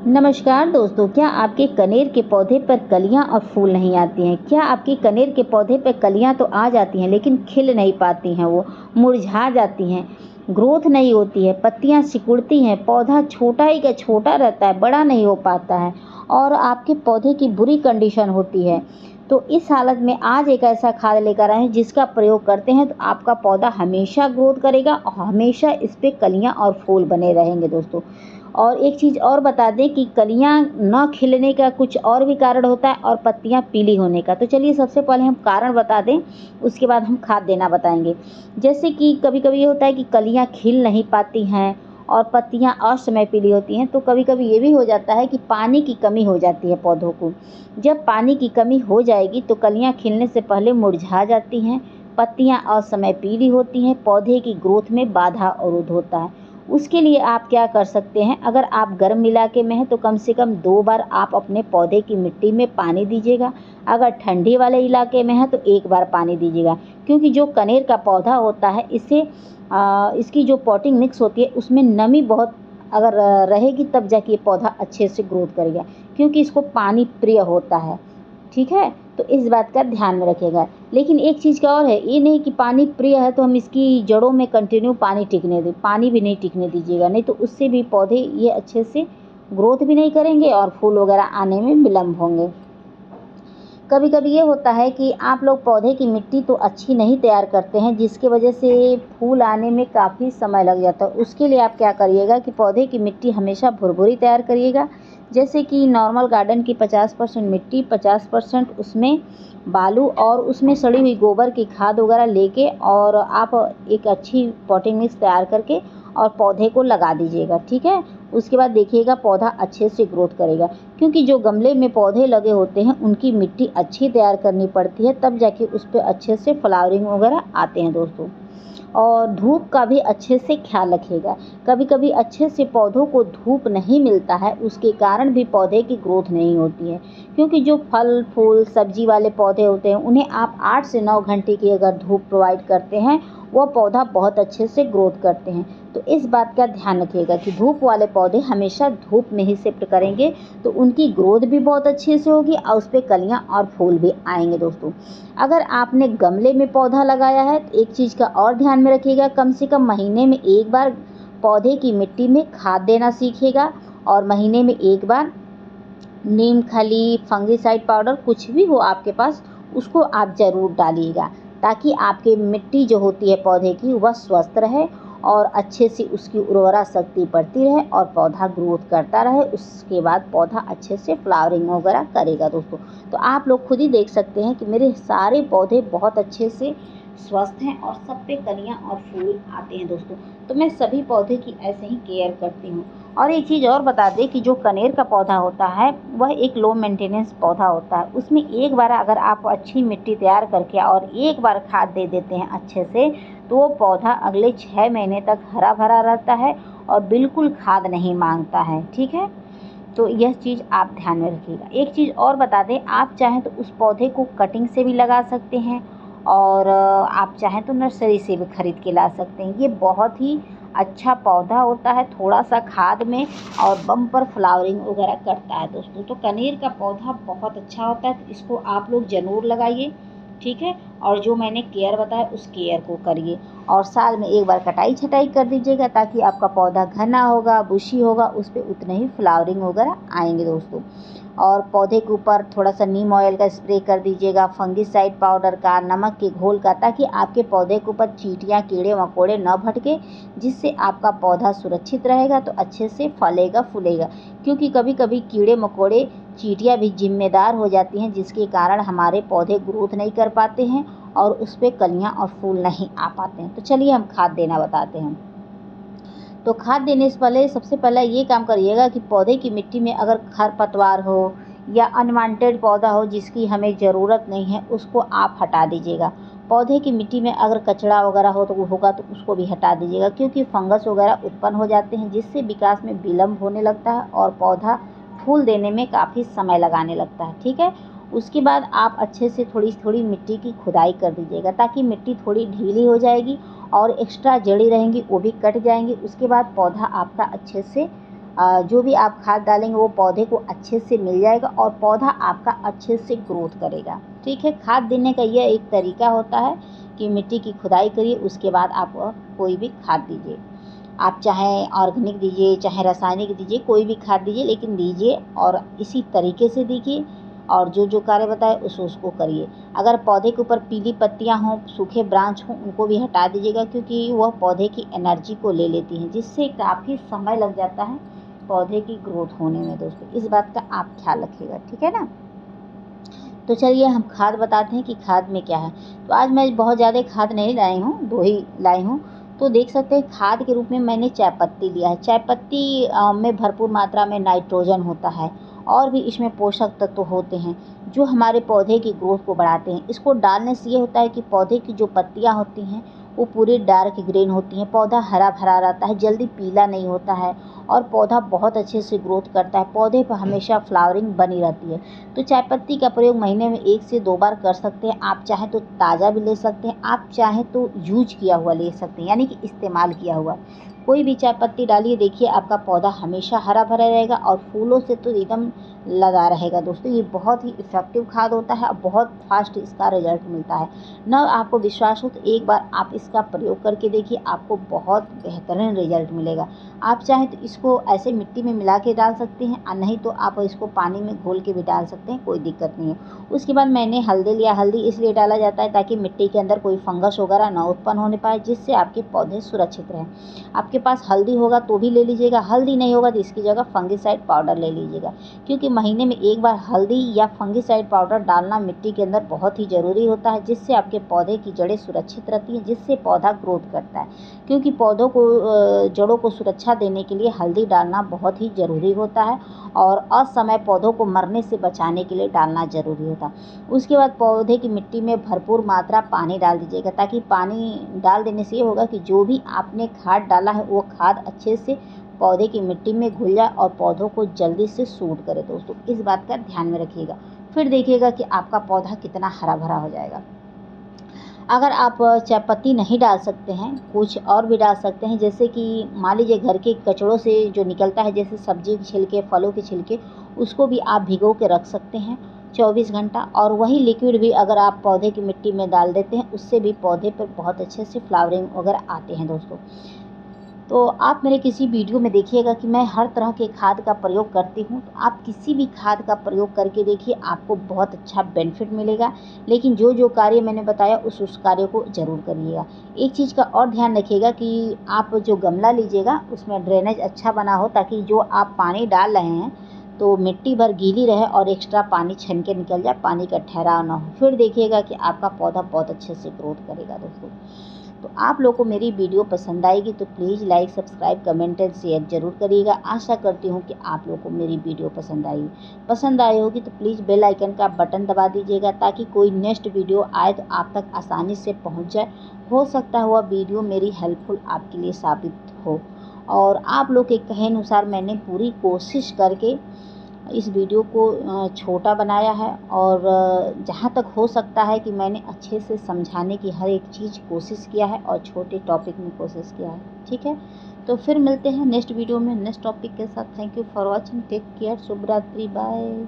नमस्कार दोस्तों, क्या आपके कनेर के पौधे पर कलियां और फूल नहीं आती हैं? क्या आपके कनेर के पौधे पर कलियां तो आ जाती हैं लेकिन खिल नहीं पाती हैं, वो मुरझा जाती हैं, ग्रोथ नहीं होती है, पत्तियां सिकुड़ती हैं, पौधा छोटा ही का छोटा रहता है, बड़ा नहीं हो पाता है और आपके पौधे की बुरी कंडीशन होती है। तो इस हालत में आज एक ऐसा खाद लेकर आए हैं जिसका प्रयोग करते हैं तो आपका पौधा हमेशा ग्रोथ करेगा और हमेशा इस पे कलियां और फूल बने रहेंगे दोस्तों। और एक चीज़ और बता दें कि कलियाँ न खिलने का कुछ और भी कारण होता है और पत्तियाँ पीली होने का। तो चलिए सबसे पहले हम कारण बता दें, उसके बाद हम खाद देना बताएँगे। जैसे कि कभी-कभी ये होता है कि कलियाँ खिल नहीं पाती हैं और पत्तियाँ असमय पीली होती हैं, तो कभी-कभी ये भी हो जाता है कि पानी की कमी हो जाती है पौधों को। जब पानी की कमी हो जाएगी तो कलियाँ खिलने से पहले मुरझा जाती हैं, पत्तियाँ असमय पीली होती हैं, पौधे की ग्रोथ में बाधा अवरोध होता है। उसके लिए आप क्या कर सकते हैं, अगर आप गर्म इलाके में हैं तो कम से कम 2 बार आप अपने पौधे की मिट्टी में पानी दीजिएगा। अगर ठंडी वाले इलाके में हैं तो 1 बार पानी दीजिएगा, क्योंकि जो कनेर का पौधा होता है इसकी जो पॉटिंग मिक्स होती है उसमें नमी बहुत अगर रहेगी तब जाके ये पौधा अच्छे से ग्रोथ करेगा, क्योंकि इसको पानी प्रिय होता है। ठीक है? तो इस बात का ध्यान में रखिएगा। लेकिन एक चीज़ का और है, ये नहीं कि पानी प्रिय है तो हम इसकी जड़ों में कंटिन्यू पानी टिकने दें, पानी भी नहीं टिकने दीजिएगा, नहीं तो उससे भी पौधे ये अच्छे से ग्रोथ भी नहीं करेंगे और फूल वगैरह आने में विलम्ब होंगे। कभी-कभी ये होता है कि आप लोग पौधे की मिट्टी तो अच्छी नहीं तैयार करते हैं, जिसकी वजह से फूल आने में काफ़ी समय लग जाता है। उसके लिए आप क्या करिएगा कि पौधे की मिट्टी हमेशा भुरभुरी तैयार करिएगा। जैसे कि नॉर्मल गार्डन की 50% मिट्टी, 50% उसमें बालू और उसमें सड़ी हुई गोबर की खाद वगैरह लेके और आप एक अच्छी पॉटिंग मिक्स तैयार करके और पौधे को लगा दीजिएगा, ठीक है? उसके बाद देखिएगा पौधा अच्छे से ग्रोथ करेगा, क्योंकि जो गमले में पौधे लगे होते हैं उनकी मिट्टी अच्छी तैयार करनी पड़ती है, तब जाके उस पे अच्छे से फ्लावरिंग वगैरह आते हैं दोस्तों। और धूप का भी अच्छे से ख्याल रखिएगा। कभी-कभी अच्छे से पौधों को धूप नहीं मिलता है, उसके कारण भी पौधे की ग्रोथ नहीं होती है, क्योंकि जो फल, फूल, सब्जी वाले पौधे होते हैं उन्हें आप 8 से 9 घंटे की अगर धूप प्रोवाइड करते हैं, वह पौधा बहुत अच्छे से ग्रोथ करते हैं। तो इस बात का ध्यान रखिएगा कि धूप वाले पौधे हमेशा धूप में ही शिफ्ट करेंगे तो उनकी ग्रोथ भी बहुत अच्छे से होगी और उस पे कलियाँ और फूल भी आएँगे दोस्तों। अगर आपने गमले में पौधा लगाया है तो एक चीज़ का और ध्यान में रखिएगा, कम से कम महीने में 1 बार पौधे की मिट्टी में खाद देना सीखिएगा और महीने में 1 बार नीम खली, फंगिसाइड पाउडर कुछ भी हो आपके पास, उसको आप ज़रूर डालिएगा, ताकि आपकी मिट्टी जो होती है पौधे की वह स्वस्थ रहे और अच्छे से उसकी उर्वरा शक्ति बढ़ती रहे और पौधा ग्रोथ करता रहे। उसके बाद पौधा अच्छे से फ्लावरिंग वगैरह करेगा दोस्तों। तो आप लोग खुद ही देख सकते हैं कि मेरे सारे पौधे बहुत अच्छे से स्वस्थ हैं और सब पे कलियाँ और फूल आते हैं दोस्तों। तो मैं सभी पौधे की ऐसे ही केयर करती हूँ। और एक चीज़ और बता दें कि जो कनेर का पौधा होता है वह एक लो मेंटेनेंस पौधा होता है। उसमें एक बार अगर आप अच्छी मिट्टी तैयार करके और एक बार खाद दे देते हैं अच्छे से, तो वो पौधा अगले 6 महीने तक हरा भरा रहता है और बिल्कुल खाद नहीं मांगता है, ठीक है? तो यह चीज़ आप ध्यान में रखिएगा। एक चीज़ और बता दें, आप चाहें तो उस पौधे को कटिंग से भी लगा सकते हैं और आप चाहें तो नर्सरी से भी खरीद के ला सकते हैं। ये बहुत ही अच्छा पौधा होता है, थोड़ा-सा खाद में और बम्पर फ्लावरिंग वगैरह करता है दोस्तों। तो कनेर का पौधा बहुत अच्छा होता है, तो इसको आप लोग ज़रूर लगाइए, ठीक है? और जो मैंने केयर बताया उस केयर को करिए और साल में 1 बार कटाई-छटाई कर दीजिएगा, ताकि आपका पौधा घना होगा, बुशी होगा, उस पे उतने ही फ्लावरिंग वगैरह आएँगे दोस्तों। और पौधे के ऊपर थोड़ा-सा नीम ऑयल का स्प्रे कर दीजिएगा, फंगिसाइड पाउडर का, नमक के घोल का, ताकि आपके पौधे के ऊपर चींटियाँ, कीड़े-मकोड़े न भटके, जिससे आपका पौधा सुरक्षित रहेगा तो अच्छे से फलेगा, फूलेगा। क्योंकि कभी-कभी कीड़े-मकोड़े, चींटियाँ भी ज़िम्मेदार हो जाती हैं, जिसके कारण हमारे पौधे ग्रोथ नहीं कर पाते हैं और उस पे कलियाँ और फूल नहीं आ पाते हैं। तो चलिए हम खाद देना बताते हैं। तो खाद देने से पहले सबसे पहले ये काम करिएगा कि पौधे की मिट्टी में अगर खरपतवार हो या अनवांटेड पौधा हो जिसकी हमें ज़रूरत नहीं है, उसको आप हटा दीजिएगा। पौधे की मिट्टी में अगर कचरा वगैरह हो तो वो होगा तो उसको भी हटा दीजिएगा, क्योंकि फंगस वगैरह उत्पन्न हो जाते हैं, जिससे विकास में विलम्ब होने लगता है और पौधा फूल देने में काफ़ी समय लगाने लगता है, ठीक है? उसके बाद आप अच्छे से थोड़ी-थोड़ी मिट्टी की खुदाई कर दीजिएगा, ताकि मिट्टी थोड़ी ढीली हो जाएगी और एक्स्ट्रा जड़ी रहेंगी वो भी कट जाएँगी। उसके बाद पौधा आपका अच्छे से जो भी आप खाद डालेंगे वो पौधे को अच्छे से मिल जाएगा और पौधा आपका अच्छे से ग्रोथ करेगा। ठीक है, खाद देने का यह एक तरीका होता है कि मिट्टी की खुदाई करिए, उसके बाद आप कोई भी खाद दीजिए। आप चाहे ऑर्गेनिक दीजिए, चाहे रासायनिक दीजिए, कोई भी खाद दीजिए, लेकिन दीजिए और इसी तरीके से दीजिए और जो कार्य बताए उसको करिए। अगर पौधे के ऊपर पीली पत्तियां हों, सूखे ब्रांच हों, उनको भी हटा दीजिएगा, क्योंकि वह पौधे की एनर्जी को ले लेती हैं, जिससे काफ़ी समय लग जाता है पौधे की ग्रोथ होने में। दोस्तों, इस बात का आप ख्याल रखिएगा, ठीक है ना। तो चलिए हम खाद बताते हैं कि खाद में क्या है। तो आज मैं बहुत ज़्यादा खाद नहीं लाई हूँ, 2 ही लाई हूँ। तो देख सकते हैं खाद के रूप में मैंने चाय पत्ती लिया है। चाय पत्ती में भरपूर मात्रा में नाइट्रोजन होता है और भी इसमें पोषक तत्व होते हैं जो हमारे पौधे की ग्रोथ को बढ़ाते हैं। इसको डालने से ये होता है कि पौधे की जो पत्तियाँ होती हैं वो पूरी डार्क ग्रीन होती हैं, पौधा हरा भरा रहता है, जल्दी पीला नहीं होता है और पौधा बहुत अच्छे से ग्रोथ करता है। पौधे पर हमेशा फ्लावरिंग बनी रहती है। तो चाय पत्ती का प्रयोग महीने में 1 से 2 बार कर सकते हैं। आप चाहें तो ताज़ा भी ले सकते हैं, आप चाहें तो यूज किया हुआ ले सकते हैं, यानी कि इस्तेमाल किया हुआ। कोई भी चाय पत्ती डालिए, देखिए आपका पौधा हमेशा हरा भरा रहेगा और फूलों से तो एकदम लगा रहेगा। दोस्तों, ये बहुत ही इफ़ेक्टिव खाद होता है और बहुत फास्ट इसका रिजल्ट मिलता है। न आपको विश्वास हो तो एक बार आप इसका प्रयोग करके देखिए, आपको बहुत बेहतरीन रिजल्ट मिलेगा। आप चाहें तो इसको ऐसे मिट्टी में मिला के डाल सकते हैं और नहीं तो आप इसको पानी में घोल के भी डाल सकते हैं, कोई दिक्कत नहीं है। उसके बाद मैंने हल्दी लिया। हल्दी इसलिए डाला जाता है ताकि मिट्टी के अंदर कोई फंगस वगैरह ना उत्पन्न होने पाए, जिससे आपके पौधे सुरक्षित रहें। आपके पास हल्दी होगा तो भी ले लीजिएगा, हल्दी नहीं होगा तो इसकी जगह फंगिसाइड पाउडर ले लीजिएगा, क्योंकि महीने में 1 बार हल्दी या फंगिसाइड पाउडर डालना मिट्टी के अंदर बहुत ही ज़रूरी होता है, जिससे आपके पौधे की जड़ें सुरक्षित रहती हैं, जिससे पौधा ग्रोथ करता है। क्योंकि पौधों को जड़ों को सुरक्षा देने के लिए हल्दी डालना बहुत ही ज़रूरी होता है और असमय पौधों को मरने से बचाने के लिए डालना ज़रूरी होता है। उसके बाद पौधे की मिट्टी में भरपूर मात्रा पानी डाल दीजिएगा, ताकि पानी डाल देने से ये होगा कि जो भी आपने खाद डाला है वो खाद अच्छे से पौधे की मिट्टी में घुल जाए और पौधों को जल्दी से सूट करे। दोस्तों, इस बात का ध्यान में रखिएगा, फिर देखिएगा कि आपका पौधा कितना हरा भरा हो जाएगा। अगर आप चाय पत्ती नहीं डाल सकते हैं, कुछ और भी डाल सकते हैं, जैसे कि मान लीजिए घर के कचड़ों से जो निकलता है, जैसे सब्जी के छिलके, फलों के छिलके, उसको भी आप भिगो के रख सकते हैं 24 घंटा। और वही लिक्विड भी अगर आप पौधे की मिट्टी में डाल देते हैं, उससे भी पौधे पर बहुत अच्छे से फ्लावरिंग वगैरह आते हैं। दोस्तों, तो आप मेरे किसी वीडियो में देखिएगा कि मैं हर तरह के खाद का प्रयोग करती हूँ। तो आप किसी भी खाद का प्रयोग करके देखिए, आपको बहुत अच्छा बेनिफिट मिलेगा। लेकिन जो कार्य मैंने बताया उस कार्य को ज़रूर करिएगा। एक चीज़ का और ध्यान रखिएगा कि आप जो गमला लीजिएगा उसमें ड्रेनेज अच्छा बना हो, ताकि जो आप पानी डाल रहे हैं तो मिट्टी भर गीली रहे और एक्स्ट्रा पानी छन के निकल जाए, पानी का ठहराव ना हो। फिर देखिएगा कि आपका पौधा बहुत अच्छे से ग्रोथ करेगा। दोस्तों, तो आप लोगों को मेरी वीडियो पसंद आएगी तो please like, subscribe, comment and share ज़रूर करिएगा। आशा करती हूँ कि आप लोगों को मेरी वीडियो पसंद आई होगी तो प्लीज़ बेल आइकन का बटन दबा दीजिएगा, ताकि कोई नेक्स्ट वीडियो आए तो आप तक आसानी से पहुँच जाए। हो सकता है वह वीडियो मेरी हेल्पफुल आपके लिए साबित हो। और आप लोग के कहे अनुसार मैंने पूरी कोशिश करके इस वीडियो को छोटा बनाया है और जहाँ तक हो सकता है कि मैंने अच्छे से समझाने की हर एक चीज़ कोशिश किया है और छोटे टॉपिक में कोशिश किया है। ठीक है, तो फिर मिलते हैं नेक्स्ट वीडियो में नेक्स्ट टॉपिक के साथ। Thank you for watching, take care, शुभ रात्रि, बाय।